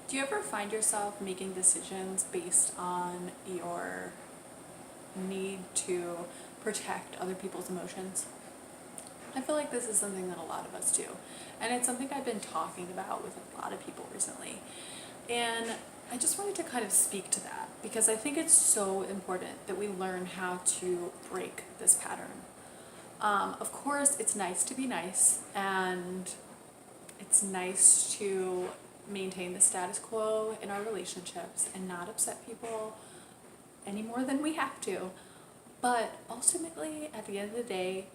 Do you ever find yourself making decisions based on your need to protect other people's emotions? I feel like this is something that a lot of us do. And it's something I've been talking about with a lot of people recently. And I just wanted to kind of speak to that because I think it's so important that we learn how to break this pattern. Of course, it's nice to be nice, and it's nice to maintain the status quo in our relationships and not upset people any more than we have to. But ultimately, at the end of the day,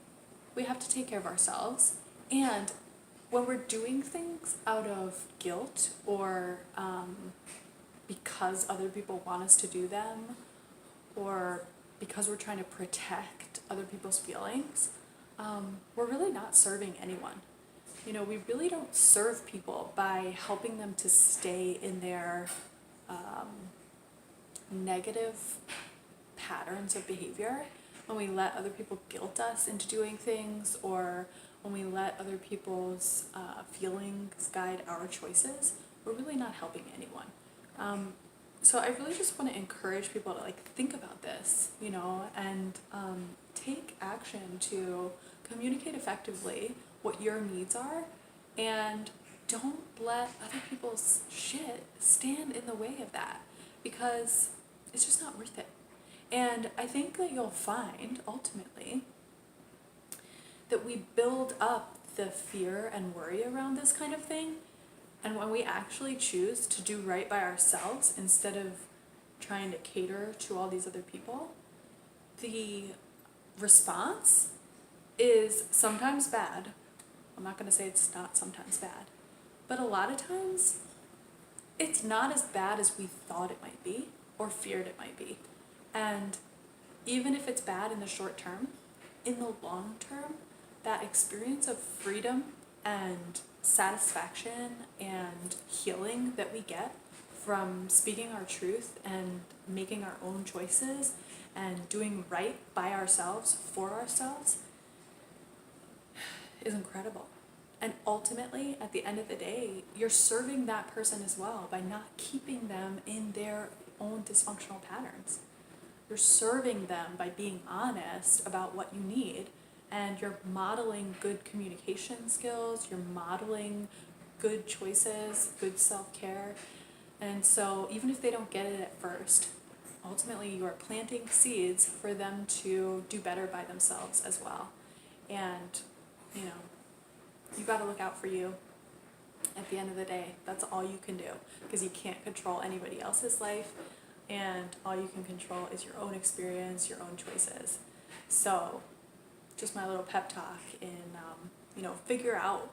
we have to take care of ourselves. And when we're doing things out of guilt or because other people want us to do them, or because we're trying to protect other people's feelings, we're really not serving anyone. You know, we really don't serve people by helping them to stay in their negative patterns of behavior. When we let other people guilt us into doing things, or when we let other people's feelings guide our choices, we're really not helping anyone. So I really just want to encourage people to think about this, and take action to communicate effectively what your needs are, and don't let other people's shit stand in the way of that, because it's just not worth it. And I think that you'll find ultimately that we build up the fear and worry around this kind of thing, and when we actually choose to do right by ourselves instead of trying to cater to all these other people, the response is sometimes bad. I'm not going to say it's not sometimes bad, but a lot of times it's not as bad as we thought it might be or feared it might be. And even if it's bad in the short term, in the long term, that experience of freedom and satisfaction and healing that we get from speaking our truth and making our own choices and doing right by ourselves, for ourselves, is incredible. And ultimately, at the end of the day, you're serving that person as well by not keeping them in their own dysfunctional patterns. You're serving them by being honest about what you need, and you're modeling good communication skills, you're modeling good choices, good self-care. And so even if they don't get it at first, ultimately you are planting seeds for them to do better by themselves as well. And you got to look out for you. At the end of the day, that's all you can do, because you can't control anybody else's life, and all you can control is your own experience, your own choices. So just my little pep talk in figure out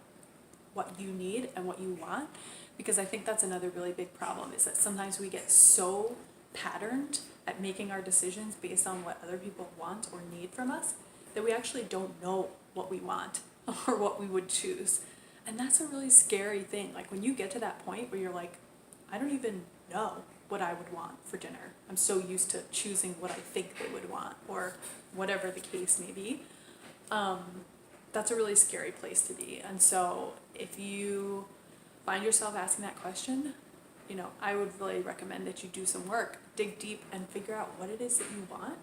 what you need and what you want, because I think that's another really big problem, is that sometimes we get so patterned at making our decisions based on what other people want or need from us that we actually don't know what we want or what we would choose. And that's a really scary thing. Like when you get to that point where you're like, I don't even know what I would want for dinner. I'm so used to choosing what I think they would want, or whatever the case may be. That's a really scary place to be. And so if you find yourself asking that question, I would really recommend that you do some work, dig deep and figure out what it is that you want,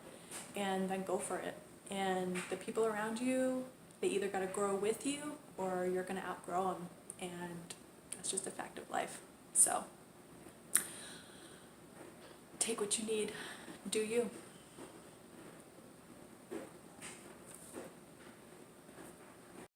and then go for it. And the people around you, they either got to grow with you or you're going to outgrow them. And that's just a fact of life. So take what you need. Do you.